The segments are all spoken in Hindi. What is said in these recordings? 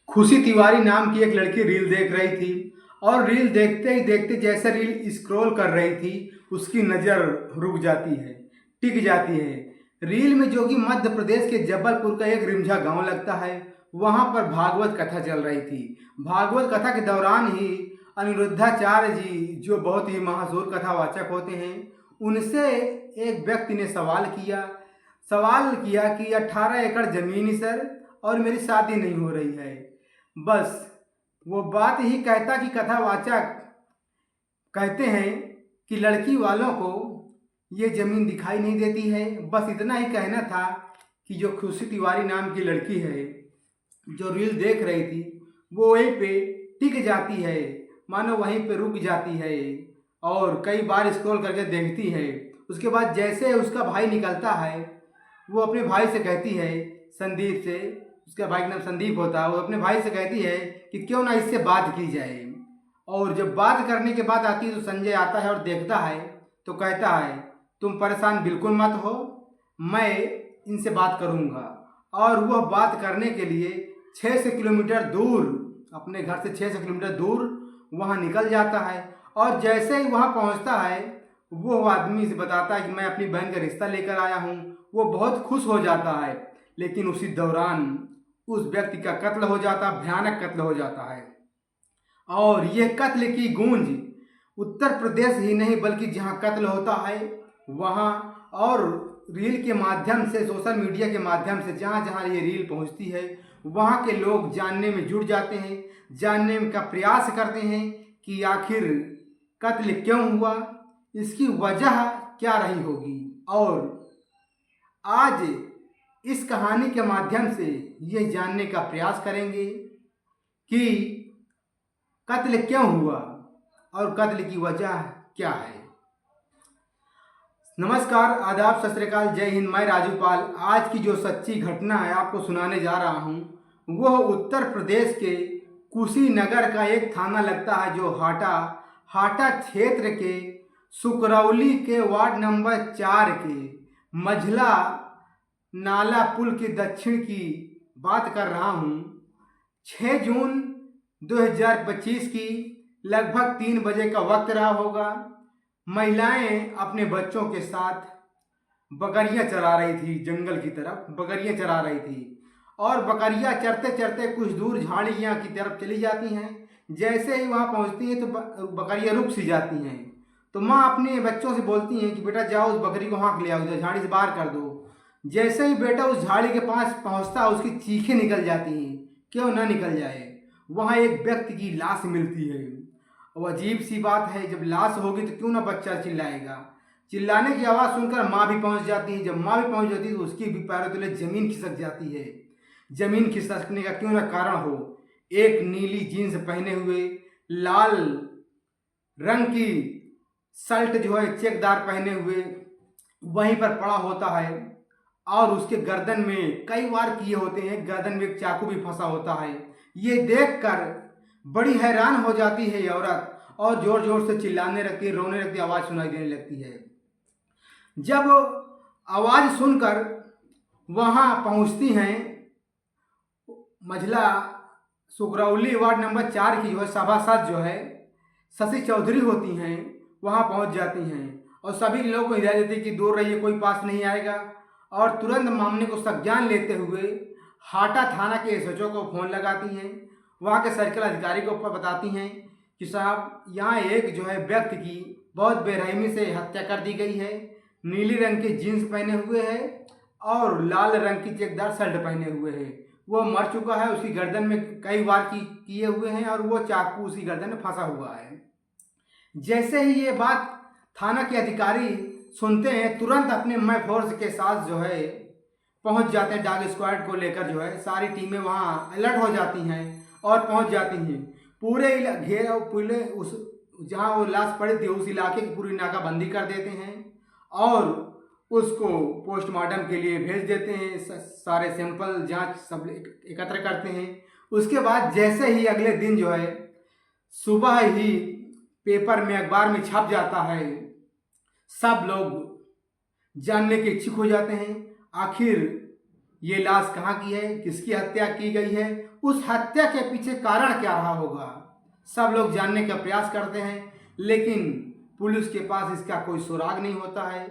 खुशी तिवारी नाम की एक लड़की रील देख रही थी और रील देखते ही देखते जैसे रील स्क्रॉल कर रही थी उसकी नज़र रुक जाती है, टिक जाती है। रील में जो कि मध्य प्रदेश के जबलपुर का एक रिमझा गांव लगता है, वहां पर भागवत कथा चल रही थी। भागवत कथा के दौरान ही अनिरुद्धाचार्य जी, जो बहुत ही मशहूर कथावाचक होते हैं, उनसे एक व्यक्ति ने सवाल किया कि 18 एकड़ जमीन सर, और मेरी शादी नहीं हो रही है। बस वो बात ही कहता कि कथावाचक कहते हैं कि लड़की वालों को ये ज़मीन दिखाई नहीं देती है। बस इतना ही कहना था कि जो खुशी तिवारी नाम की लड़की है, जो रील देख रही थी, वो वहीं पे टिक जाती है, मानो वहीं पे रुक जाती है और कई बार स्क्रॉल करके देखती है। उसके बाद जैसे उसका भाई निकलता है, वो अपने भाई से कहती है, संदीप से, उसका भाई का नाम संदीप होता है, वो अपने भाई से कहती है कि क्यों ना इससे बात की जाए। और जब बात करने के बाद आती है तो संजय आता है और देखता है तो कहता है, तुम परेशान बिल्कुल मत हो, मैं इनसे बात करूँगा। और वह बात करने के लिए 600 किलोमीटर दूर, अपने घर से 600 किलोमीटर दूर वहाँ निकल जाता है। और जैसे ही वहाँ पहुँचता है, वो आदमी से बताता है कि मैं अपनी बहन का रिश्ता लेकर आया हूँ। वो बहुत खुश हो जाता है, लेकिन उसी दौरान उस व्यक्ति का कत्ल हो जाता, भयानक कत्ल हो जाता है। और यह कत्ल की गूंज उत्तर प्रदेश ही नहीं बल्कि जहां कत्ल होता है वहां, और रील के माध्यम से, सोशल मीडिया के माध्यम से जहां जहां ये रील पहुंचती है, वहां के लोग जानने में जुट जाते हैं, जानने का प्रयास करते हैं कि आखिर कत्ल क्यों हुआ, इसकी वजह क्या रही होगी। और आज इस कहानी के माध्यम से ये जानने का प्रयास करेंगे कि कत्ल क्यों हुआ और कत्ल की वजह क्या है। नमस्कार, आदाब, सत श्री अकाल, जय हिंद। मैं राजूपाल आज की जो सच्ची घटना है आपको सुनाने जा रहा हूँ। वह उत्तर प्रदेश के कुशीनगर का एक थाना लगता है, जो हाटा क्षेत्र के सुकरौली के वार्ड नंबर 4 के मझला नाला पुल के दक्षिण की बात कर रहा हूँ। 6 जून 2025 की लगभग 3 बजे का वक्त रहा होगा। महिलाएं अपने बच्चों के साथ बकरियां चरा रही थी, जंगल की तरफ बकरियां चरा रही थी। और बकरियां चरते चरते कुछ दूर झाड़ियां की तरफ चली जाती हैं। जैसे ही वहां पहुंचती हैं तो बकरियां रुक सी जाती हैं। तो माँ अपने बच्चों से बोलती हैं कि बेटा जाओ, उस बकरी को हाँक ले आओ, झाड़ी से बाहर कर दो। जैसे ही बेटा उस झाड़ी के पास पहुंचता, उसकी चीखें निकल जाती हैं। क्यों ना निकल जाए, वहाँ एक व्यक्ति की लाश मिलती है। और अजीब सी बात है, जब लाश होगी तो क्यों ना बच्चा चिल्लाएगा। चिल्लाने की आवाज़ सुनकर माँ भी पहुँच जाती है। जब माँ भी पहुँच जाती है तो उसकी भी पैरों तले जमीन खिसक जाती है। जमीन खिसकने का क्यों ना कारण हो, एक नीली जीन्स पहने हुए, लाल रंग की शर्ट जो है चेकदार पहने हुए वहीं पर पड़ा होता है। और उसके गर्दन में कई वार किए होते हैं, गर्दन में एक चाकू भी फंसा होता है। ये देखकर बड़ी हैरान हो जाती है ये औरत और जोर जोर से चिल्लाने लगती है, रोने लगती है, आवाज़ सुनाई देने लगती है। जब आवाज़ सुनकर वहाँ पहुँचती हैं, मझला सुगरौली वार्ड नंबर 4 की जो है सभासद जो है शशि चौधरी होती हैं, वहाँ पहुँच जाती हैं और सभी लोगों को हिदायत देती कि दूर रहिए, कोई पास नहीं आएगा। और तुरंत मामले को संज्ञान लेते हुए हाटा थाना के एसएचओ को फ़ोन लगाती हैं, वहाँ के सर्कल अधिकारी को बताती हैं कि साहब यहाँ एक जो है व्यक्ति की बहुत बेरहमी से हत्या कर दी गई है। नीली रंग की जीन्स पहने हुए है और लाल रंग की चेकदार शर्ट पहने हुए है। वो मर चुका है, उसकी गर्दन में कई वार किए हुए हैं और वो चाकू उसकी गर्दन में फंसा हुआ है। जैसे ही ये बात थाना के अधिकारी सुनते हैं, तुरंत अपने मैं फोर्स के साथ जो है पहुंच जाते हैं। डॉग स्क्वाड को लेकर जो है सारी टीमें वहां अलर्ट हो जाती हैं और पहुंच जाती हैं। पूरे पूरे उस जहां वो लाश पड़ी थी उस इलाके की पूरी नाकाबंदी कर देते हैं और उसको पोस्टमार्टम के लिए भेज देते हैं। सारे सैंपल जांच सब एकत्र करते हैं। उसके बाद जैसे ही अगले दिन जो है सुबह ही पेपर में, अखबार में छप जाता है, सब लोग जानने के इच्छुक हो जाते हैं आखिर ये लाश कहाँ की है, किसकी हत्या की गई है उस हत्या के पीछे कारण क्या रहा होगा। सब लोग जानने का प्रयास करते हैं, लेकिन पुलिस के पास इसका कोई सुराग नहीं होता है,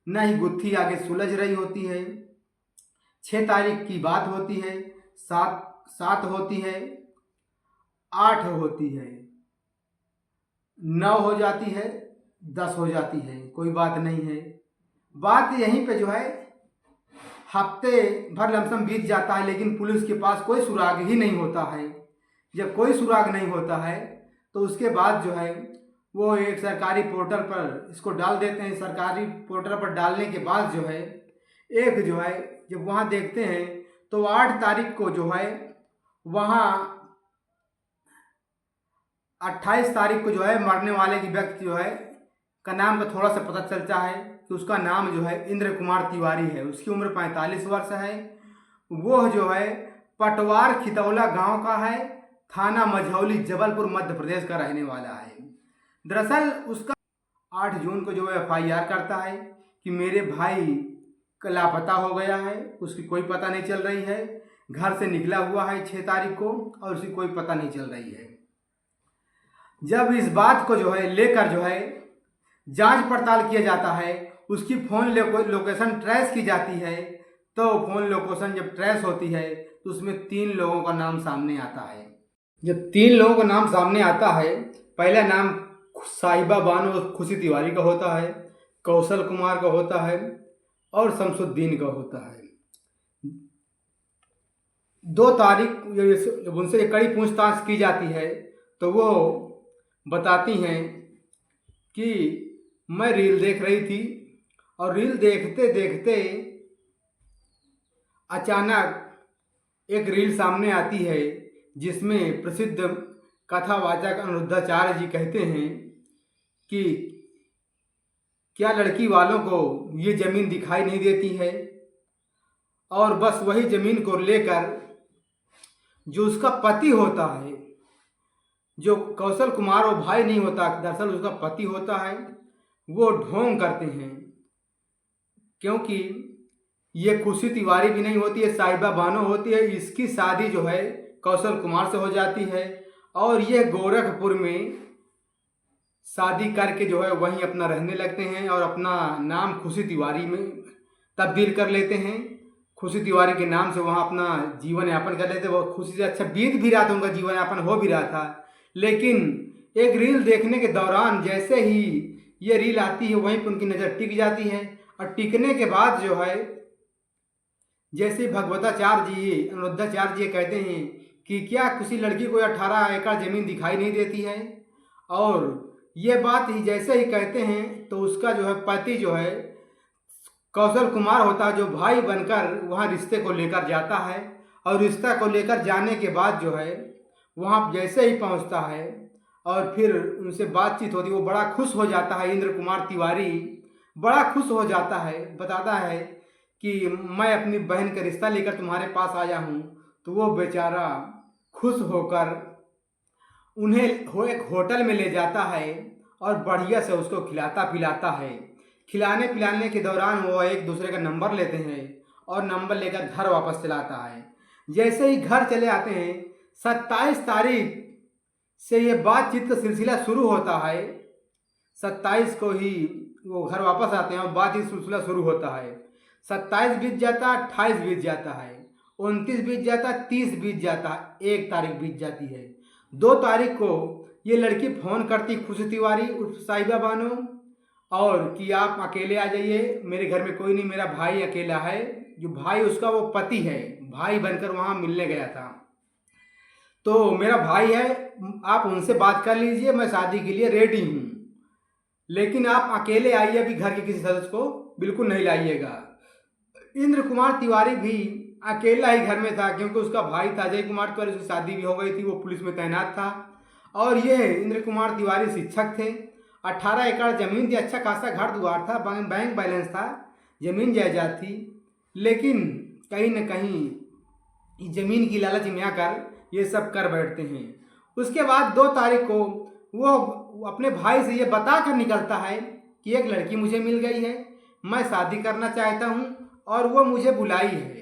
न ही गुत्थी आगे सुलझ रही होती है। 6 तारीख की बात होती है, 7 होती है, 8 होती है, 9 हो जाती है, 10 हो जाती है, कोई बात नहीं है। बात यहीं पे जो है हफ्ते भर लमसम बीत जाता है, लेकिन पुलिस के पास कोई सुराग ही नहीं होता है। जब कोई सुराग नहीं होता है तो उसके बाद जो है वो एक सरकारी पोर्टल पर इसको डाल देते हैं। सरकारी पोर्टल पर डालने के बाद जो है एक जो है जब वहाँ देखते हैं तो 8 तारीख को जो है वहाँ 28 तारीख को जो है मरने वाले की व्यक्ति जो है का नाम का थोड़ा सा पता चलता है कि उसका नाम जो है इंद्र कुमार तिवारी है। उसकी उम्र 45 वर्ष है। वो जो है पटवार खितौला गांव का है, थाना मझौली, जबलपुर, मध्य प्रदेश का रहने वाला है। दरअसल उसका 8 जून को जो है FIR करता है कि मेरे भाई का लापता हो गया है, उसकी कोई पता नहीं चल रही है। घर से निकला हुआ है 6 तारीख को और उसकी कोई पता नहीं चल रही है। जब इस बात को जो है लेकर जो है जांच पड़ताल किया जाता है, उसकी फ़ोन लोकेशन ट्रेस की जाती है, तो फ़ोन लोकेशन जब ट्रेस होती है तो उसमें 3 लोगों का नाम सामने आता है। जब 3 लोगों का नाम सामने आता है, पहला नाम साहिबा बानो खुशी तिवारी का होता है, कौशल कुमार का होता है और शमसुद्दीन का होता है। 2 तारीख जब उनसे कड़ी पूछताछ की जाती है तो वो बताती हैं कि मैं रील देख रही थी और रील देखते देखते अचानक एक रील सामने आती है जिसमें प्रसिद्ध कथावाचक अनिरुद्धाचार्य जी कहते हैं कि क्या लड़की वालों को ये ज़मीन दिखाई नहीं देती है, और बस वही ज़मीन को लेकर जो उसका पति होता है, जो कौशल कुमार वो भाई नहीं होता, दरअसल उसका पति होता है, वो ढोंग करते हैं। क्योंकि ये खुशी तिवारी भी नहीं होती है, साहिबा बानो होती है। इसकी शादी जो है कौशल कुमार से हो जाती है और ये गोरखपुर में शादी करके जो है वहीं अपना रहने लगते हैं और अपना नाम खुशी तिवारी में तब्दील कर लेते हैं। खुशी तिवारी के नाम से वहाँ अपना जीवन यापन कर लेते। वो खुशी से अच्छा बीत भी रहा था, उनका जीवन यापन हो भी रहा था। लेकिन एक रील देखने के दौरान जैसे ही ये रील आती है वहीं पर उनकी नज़र टिक जाती है और टिकने के बाद जो है जैसे भगवताचार्य जी अनिरुद्धाचार्य जी कहते हैं कि क्या किसी लड़की को 18 एकड़ ज़मीन दिखाई नहीं देती है, और ये बात ही जैसे ही कहते हैं तो उसका जो है पति जो है कौशल कुमार होता है, जो भाई बनकर वहाँ रिश्ते को लेकर जाता है और रिश्ता को लेकर जाने के बाद जो है वहाँ जैसे ही पहुँचता है और फिर उनसे बातचीत होती है, वो बड़ा खुश हो जाता है। इंद्र कुमार तिवारी बड़ा खुश हो जाता है, बताता है कि मैं अपनी बहन का रिश्ता लेकर तुम्हारे पास आया हूँ। तो वो बेचारा खुश होकर उन्हें एक होटल में ले जाता है और बढ़िया से उसको खिलाता पिलाता है। खिलाने पिलाने के दौरान वो एक दूसरे का नंबर लेते हैं और नंबर लेकर घर वापस चलाता है। जैसे ही घर चले आते हैं 27 तारीख से ये बातचीत का सिलसिला शुरू होता है। 27 को ही वो घर वापस आते हैं और बातचीत सिलसिला शुरू होता है। 27 बीत जाता, 28 बीत जाता है, 29 बीत जाता, 30 बीत जाता, 1 तारीख बीत जाती है। 2 तारीख को ये लड़की फ़ोन करती खुशी तिवारी उर्फ साहिबा बानो और कि आप अकेले आ जाइए, मेरे घर में कोई नहीं, मेरा भाई अकेला है। जो भाई उसका वो पति है, भाई बनकर वहाँ मिलने गया था, तो मेरा भाई है, आप उनसे बात कर लीजिए, मैं शादी के लिए रेडी हूँ, लेकिन आप अकेले आइए, अभी घर के किसी सदस्य को बिल्कुल नहीं लाइएगा। इंद्र कुमार तिवारी भी अकेला ही घर में था क्योंकि उसका भाई था अजय कुमार तिवारी, उसकी शादी भी हो गई थी, वो पुलिस में तैनात था। और ये इंद्र कुमार तिवारी शिक्षक थे। 18 एकड़ ज़मीन थी, अच्छा खासा घर द्वार था, बैंक बैलेंस था, ज़मीन जायदाद थी। लेकिन कहीं न कहीं ज़मीन की लालच में आकर ये सब कर बैठते हैं। उसके बाद 2 तारीख को वो अपने भाई से ये बता कर निकलता है कि एक लड़की मुझे मिल गई है, मैं शादी करना चाहता हूँ और वो मुझे बुलाई है,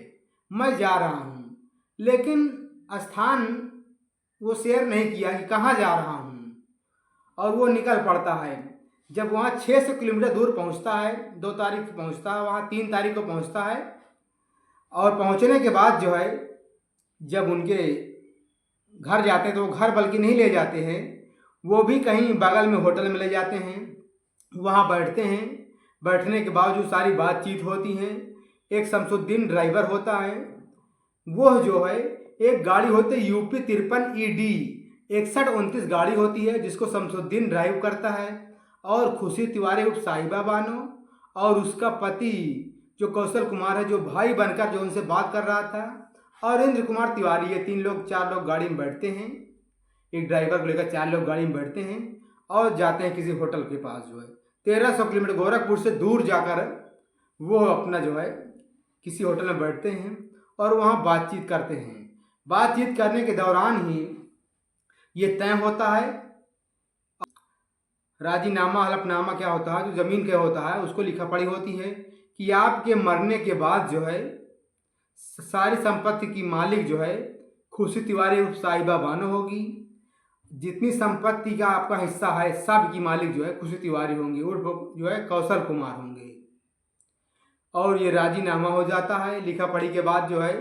मैं जा रहा हूँ। लेकिन स्थान वो शेयर नहीं किया कि कहाँ जा रहा हूँ, और वो निकल पड़ता है। जब वहाँ 600 किलोमीटर दूर पहुँचता है, 2 तारीख को पहुँचता है, वहाँ 3 तारीख को पहुँचता है, और पहुँचने के बाद जो है जब उनके घर जाते हैं तो वो घर बल्कि नहीं ले जाते हैं, वो भी कहीं बगल में होटल में ले जाते हैं, वहाँ बैठते हैं। बैठने के बाद जो सारी बातचीत होती हैं, एक शमसुद्दीन ड्राइवर होता है, वो जो है एक गाड़ी होती है यूपी 53 ED 6129 गाड़ी होती है, जिसको शमसुद्दीन ड्राइव करता है, और खुशी तिवारी उर्फ साहिबा बानो और उसका पति जो कौशल कुमार है, जो भाई बनकर जो उनसे बात कर रहा था, और इंद्र कुमार तिवारी, ये 4 लोग गाड़ी में बैठते हैं। एक ड्राइवर को लेकर 4 लोग गाड़ी में बैठते हैं और जाते हैं किसी होटल के पास। जो है 1300 किलोमीटर गोरखपुर से दूर जाकर वो अपना जो है किसी होटल में बैठते हैं और वहाँ बातचीत करते हैं। बातचीत करने के दौरान ही ये तय होता है, राजीनामा हलफनामा क्या होता है, जो ज़मीन क्या होता है उसको लिखा पड़ी होती है कि आपके मरने के बाद जो है सारी संपत्ति की मालिक जो है खुशी तिवारी उर्फ साहिबा बानो होगी। जितनी संपत्ति का आपका हिस्सा है सब की मालिक जो है खुशी तिवारी होंगी उर्फ जो है कौशल कुमार होंगे। और ये राजीनामा हो जाता है। लिखा पढ़ी के बाद जो है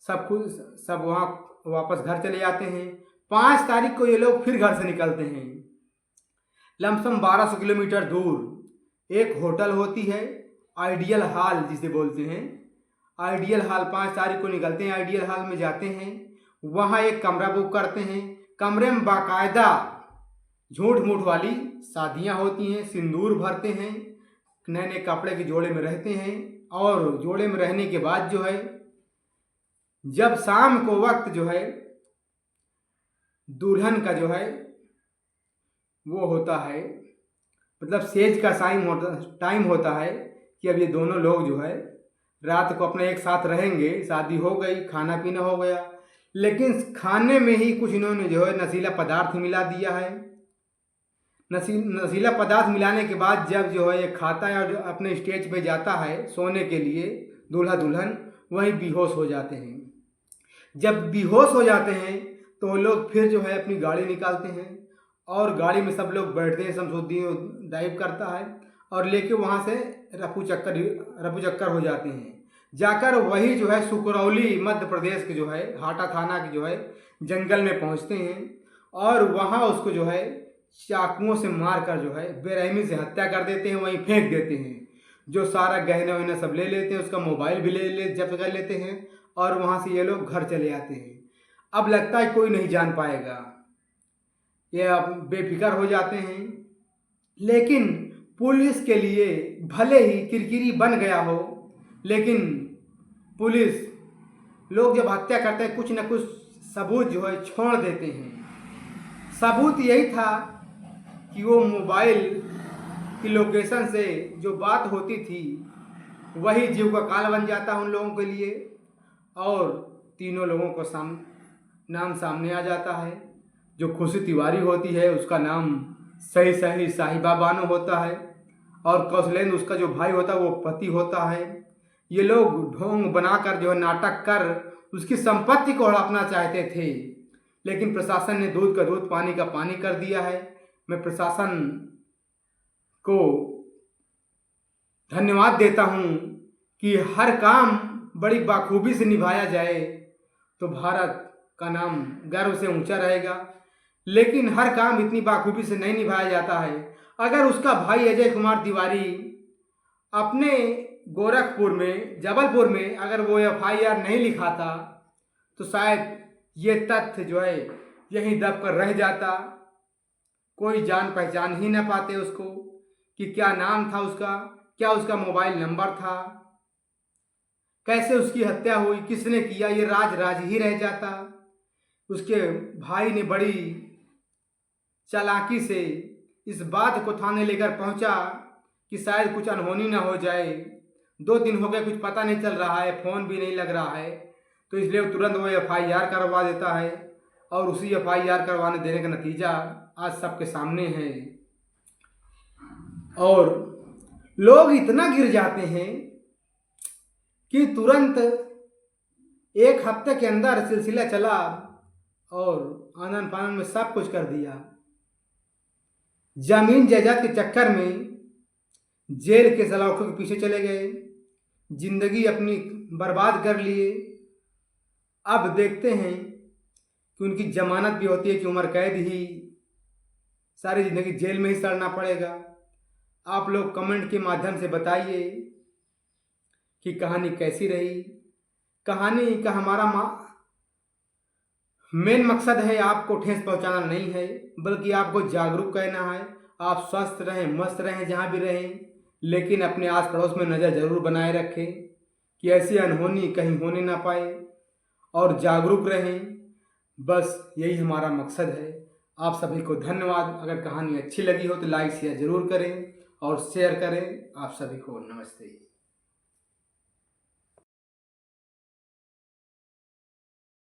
सब वहाँ वापस घर चले जाते हैं। 5 तारीख को ये लोग फिर घर से निकलते हैं। लमसम 1200 किलोमीटर दूर एक होटल होती है, आइडियल हॉल जिसे बोलते हैं। आइडियल हॉल 5 तारीख को निकलते हैं, आइडियल हॉल में जाते हैं, वहाँ एक कमरा बुक करते हैं। कमरे में बाकायदा झूठ मूठ वाली शादियाँ होती हैं, सिंदूर भरते हैं, नए नए कपड़े के जोड़े में रहते हैं। और जोड़े में रहने के बाद जो है जब शाम को वक्त जो है दुल्हन का जो है वो होता है, मतलब सेज का टाइम होता है कि अब ये दोनों लोग जो है रात को अपने एक साथ रहेंगे। शादी हो गई, खाना पीना हो गया, लेकिन खाने में ही कुछ इन्होंने जो है नशीला पदार्थ मिला दिया है। नशीला पदार्थ मिलाने के बाद जब जो है ये खाता है और जो अपने स्टेज पे जाता है सोने के लिए दूल्हा दुल्हन, वहीं बेहोश हो जाते हैं। जब बेहोश हो जाते हैं तो वो लोग फिर जो है अपनी गाड़ी निकालते हैं और गाड़ी में सब लोग बैठते हैं। शमसुद्दीन ड्राइव करता है और लेके वहाँ से रफू चक्कर हो जाते हैं। जाकर वही जो है सुकरौली मध्य प्रदेश के जो है हाटा थाना के जो है जंगल में पहुँचते हैं और वहाँ उसको जो है चाकुओं से मार कर जो है बेरहमी से हत्या कर देते हैं, वहीं फेंक देते हैं। जो सारा गहना वहना सब ले लेते हैं, उसका मोबाइल भी जब्त कर लेते हैं और वहाँ से ये लोग घर चले जाते हैं। अब लगता है कोई नहीं जान पाएगा, ये अब बेफिक्र हो जाते हैं। लेकिन पुलिस के लिए भले ही किरकिरी बन गया हो, लेकिन पुलिस लोग जब हत्या करते हैं कुछ न कुछ सबूत जो है छोड़ देते हैं। सबूत यही था कि वो मोबाइल की लोकेशन से जो बात होती थी वही जीव का काल बन जाता उन लोगों के लिए और तीनों लोगों को नाम सामने आ जाता है। जो खुशी तिवारी होती है उसका नाम सही साहिबा बानो होता है और कौशलेंद्र उसका जो भाई होता है वो पति होता है। ये लोग ढोंग बनाकर जो है नाटक कर उसकी संपत्ति को हड़पना चाहते थे, लेकिन प्रशासन ने दूध का दूध पानी का पानी कर दिया है। मैं प्रशासन को धन्यवाद देता हूँ कि हर काम बड़ी बाखूबी से निभाया जाए तो भारत का नाम गर्व से ऊंचा रहेगा, लेकिन हर काम इतनी बाखूबी से नहीं निभाया जाता है। अगर उसका भाई अजय कुमार तिवारी अपने गोरखपुर में जबलपुर में अगर वो FIR नहीं लिखाता तो शायद ये तथ्य जो है यहीं दब कर रह जाता। कोई जान पहचान ही न पाते उसको कि क्या नाम था उसका, क्या उसका मोबाइल नंबर था, कैसे उसकी हत्या हुई, किसने किया, ये राज ही रह जाता। उसके भाई ने बड़ी चालाकी से इस बात को थाने लेकर पहुंचा कि शायद कुछ अनहोनी ना हो जाए। 2 दिन हो गए, कुछ पता नहीं चल रहा है, फ़ोन भी नहीं लग रहा है, तो इसलिए तुरंत वो FIR करवा देता है और उसी FIR करवाने देने का नतीजा आज सबके सामने है। और लोग इतना गिर जाते हैं कि तुरंत 1 हफ्ते के अंदर सिलसिला चला और आनन फानन में सब कुछ कर दिया। जमीन जायदाद के चक्कर में जेल के सलाखों के पीछे चले गए, जिंदगी अपनी बर्बाद कर लिए। अब देखते हैं कि उनकी जमानत भी होती है कि उम्र कैद ही, सारी जिंदगी जेल में ही सड़ना पड़ेगा। आप लोग कमेंट के माध्यम से बताइए कि कहानी कैसी रही। कहानी का हमारा मेन मकसद है आपको ठेस पहुंचाना नहीं है, बल्कि आपको जागरूक करना है। आप स्वस्थ रहें, मस्त रहें जहाँ भी रहें, लेकिन अपने आस पड़ोस में नज़र जरूर बनाए रखें कि ऐसी अनहोनी कहीं होने ना पाए, और जागरूक रहें। बस यही हमारा मकसद है। आप सभी को धन्यवाद। अगर कहानी अच्छी लगी हो तो लाइक शेयर जरूर करें और शेयर करें। आप सभी को नमस्ते।